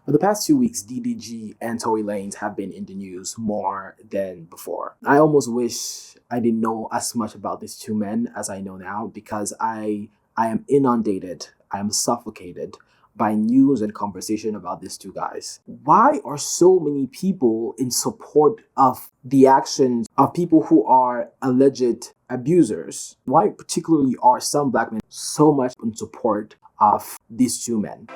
For the past 2 weeks, DDG and Tory Lanez have been in the news more than before. I almost wish I didn't know as much about these two men as I know now because I am inundated, I am suffocated by news and conversation about these two guys. Why are so many people in support of the actions of people who are alleged abusers? Why particularly are some black men so much in support of these two men?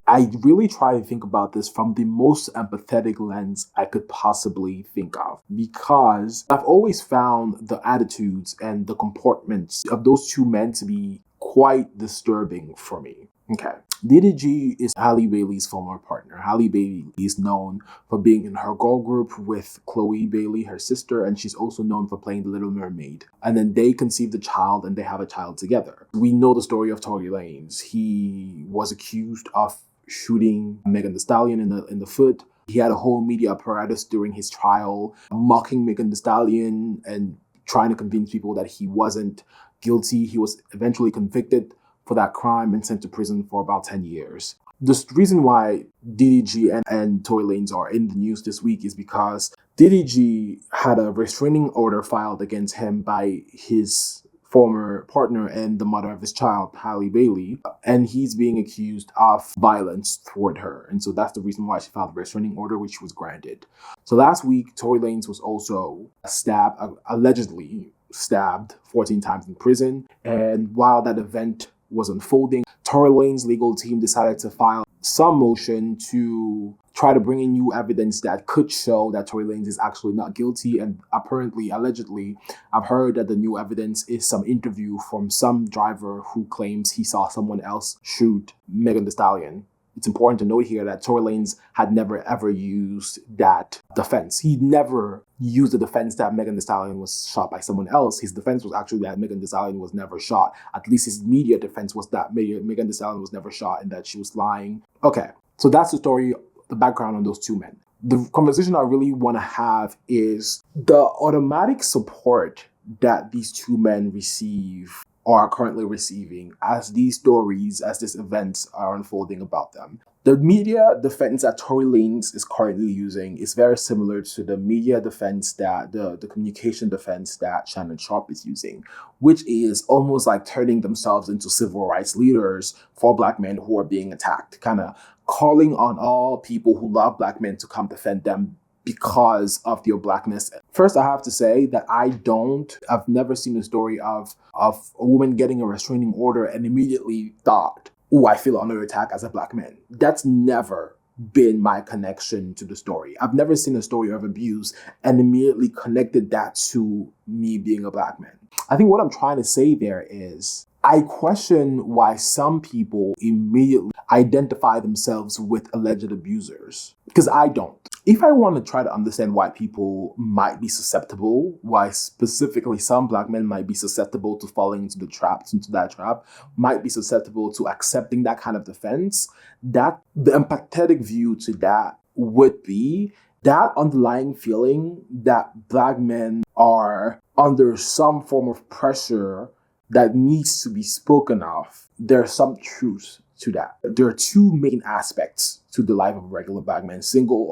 I really try to think about this from the most empathetic lens I could possibly think of, because I've always found the attitudes and the comportments of those two men to be quite disturbing for me. Okay. DDG is Halle Bailey's former partner. Halle Bailey is known for being in her girl group with Chloe Bailey, her sister, and she's also known for playing The Little Mermaid. And then they conceived a child and they have a child together. We know the story of Tory Lanez. He was accused of shooting Megan Thee Stallion in the foot. He had a whole media apparatus during his trial, mocking Megan Thee Stallion and trying to convince people that he wasn't guilty. He was eventually convicted for that crime and sent to prison for about 10 years. The reason why DDG and Tory Lanez are in the news this week is because DDG had a restraining order filed against him by his former partner and the mother of his child, Halle Bailey, and he's being accused of violence toward her. And so that's the reason why she filed a restraining order, which was granted. So last week, Tory Lanez was also allegedly stabbed 14 times in prison. And while that event was unfolding, Tory Lanez's legal team decided to file some motion to try to bring in new evidence that could show that Tory Lanez is actually not guilty. And apparently, allegedly, I've heard that the new evidence is some interview from some driver who claims he saw someone else shoot Megan Thee Stallion. It's important to note here that Tory Lanez had never ever used that defense. He never used the defense that Megan Thee Stallion was shot by someone else. His defense was actually that Megan Thee Stallion was never shot. At least his media defense was that Megan Thee Stallion was never shot and that she was lying. Okay, so that's the story, the background on those two men. The conversation I really want to have is the automatic support that these two men receive or are currently receiving as these stories, as these events are unfolding about them. The media defense that Tory Lanez is currently using is very similar to the media defense that the communication defense that Shannon is using, which is almost like turning themselves into civil rights leaders for black men who are being attacked, kind of calling on all people who love black men to come defend them because of their blackness. First, I have to say that I've never seen a story of a woman getting a restraining order and immediately thought, oh, I feel under attack as a black man. That's never been my connection to the story. I've never seen a story of abuse and immediately connected that to me being a black man. I think what I'm trying to say there is, I question why some people immediately identify themselves with alleged abusers, because I don't. If I want to try to understand why people might be susceptible, why specifically some black men might be susceptible to falling into that trap, might be susceptible to accepting that kind of defense, that the empathetic view to that would be that underlying feeling that black men are under some form of pressure that needs to be spoken of. There's some truth to that. There are two main aspects to the life of a regular black man, single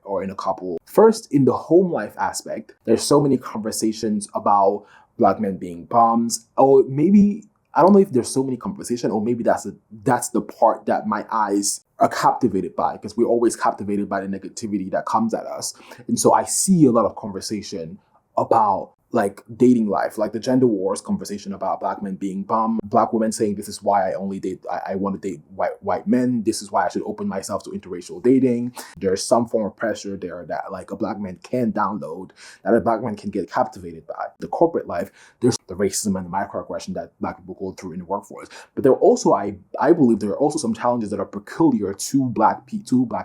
or in a couple. First, in the home life aspect, there's so many conversations about black men being bums, or maybe, I don't know if there's so many conversations, or maybe that's the part that my eyes are captivated by, because we're always captivated by the negativity that comes at us. And so I see a lot of conversation about like dating life, like the gender wars conversation about black men being bum, black women saying this is why I want to date white men. This is why I should open myself to interracial dating. There's some form of pressure there that like a black man can download, that a black man can get captivated by. The corporate life, there's the racism and the microaggression that black people go through in the workforce. But there are also, I believe there are also some challenges that are peculiar to black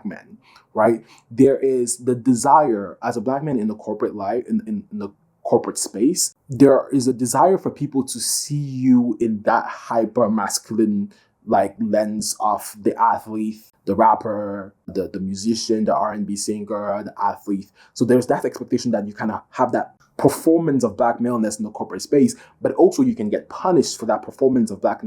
men, right? There is the desire as a black man in the corporate life, in the corporate space, there is a desire for people to see you in that hyper masculine like lens of the athlete, the rapper, the musician, the R&B singer, the athlete. So there's that expectation that you kind of have that performance of black maleness in the corporate space, but also you can get punished for that performance of black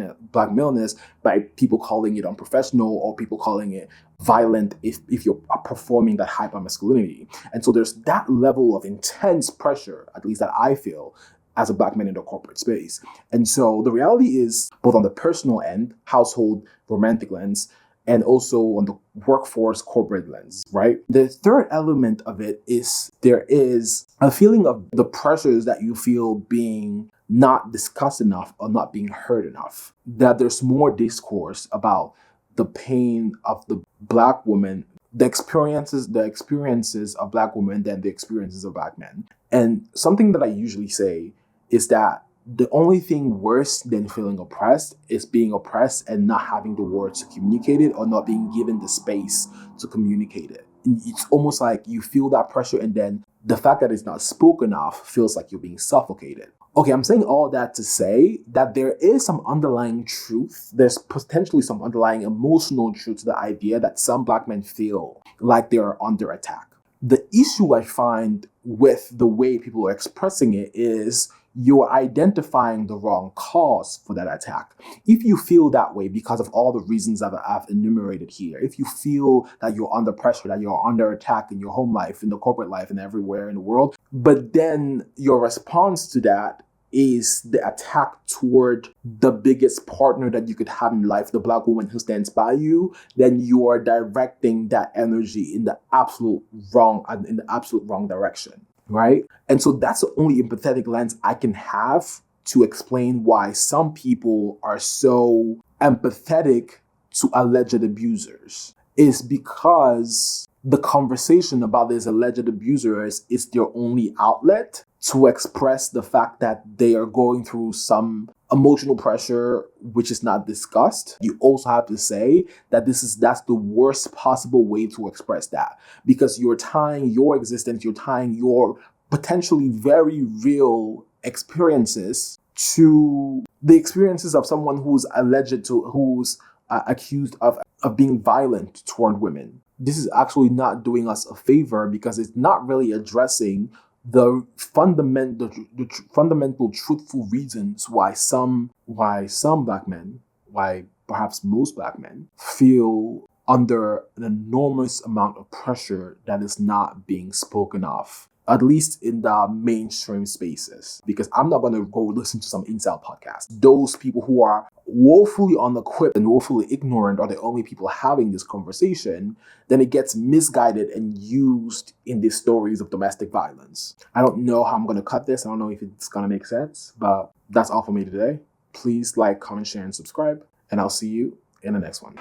maleness by people calling it unprofessional or people calling it violent if you're performing that hypermasculinity. And so there's that level of intense pressure, at least that I feel, as a black man in the corporate space. And so the reality is, both on the personal end, household, romantic lens, and also on the workforce corporate lens, right? The third element of it is there is a feeling of the pressures that you feel being not discussed enough or not being heard enough. That there's more discourse about the pain of the black woman, the experiences of black women than the experiences of black men. And something that I usually say is that the only thing worse than feeling oppressed is being oppressed and not having the words to communicate it or not being given the space to communicate it. It's almost like you feel that pressure and then the fact that it's not spoken of feels like you're being suffocated. Okay, I'm saying all that to say that there is some underlying truth. There's potentially some underlying emotional truth to the idea that some black men feel like they are under attack. The issue I find with the way people are expressing it is you're identifying the wrong cause for that attack. If you feel that way because of all the reasons that I've enumerated here, if you feel that you're under pressure, that you're under attack in your home life, in the corporate life, and everywhere in the world, but then your response to that is the attack toward the biggest partner that you could have in life, the black woman who stands by you, then you are directing that energy in the absolute wrong direction. Right? And so that's the only empathetic lens I can have to explain why some people are so empathetic to alleged abusers, is because the conversation about these alleged abusers is their only outlet to express the fact that they are going through some emotional pressure which is not discussed. You also have to say that that's the worst possible way to express that, because you're tying your existence, you're tying your potentially very real experiences to the experiences of someone who's accused of being violent toward women. This is actually not doing us a favor because it's not really addressing the fundamental truthful reasons why some black men, why perhaps most black men, feel under an enormous amount of pressure that is not being spoken of, at least in the mainstream spaces. Because I'm not going to go listen to some incel podcast. Those people who are woefully unequipped and woefully ignorant are the only people having this conversation. Then it gets misguided and used in these stories of domestic violence. I don't know how I'm going to cut this. I don't know if it's going to make sense, but that's all for me today. Please like, comment, share, and subscribe, and I'll see you in the next one.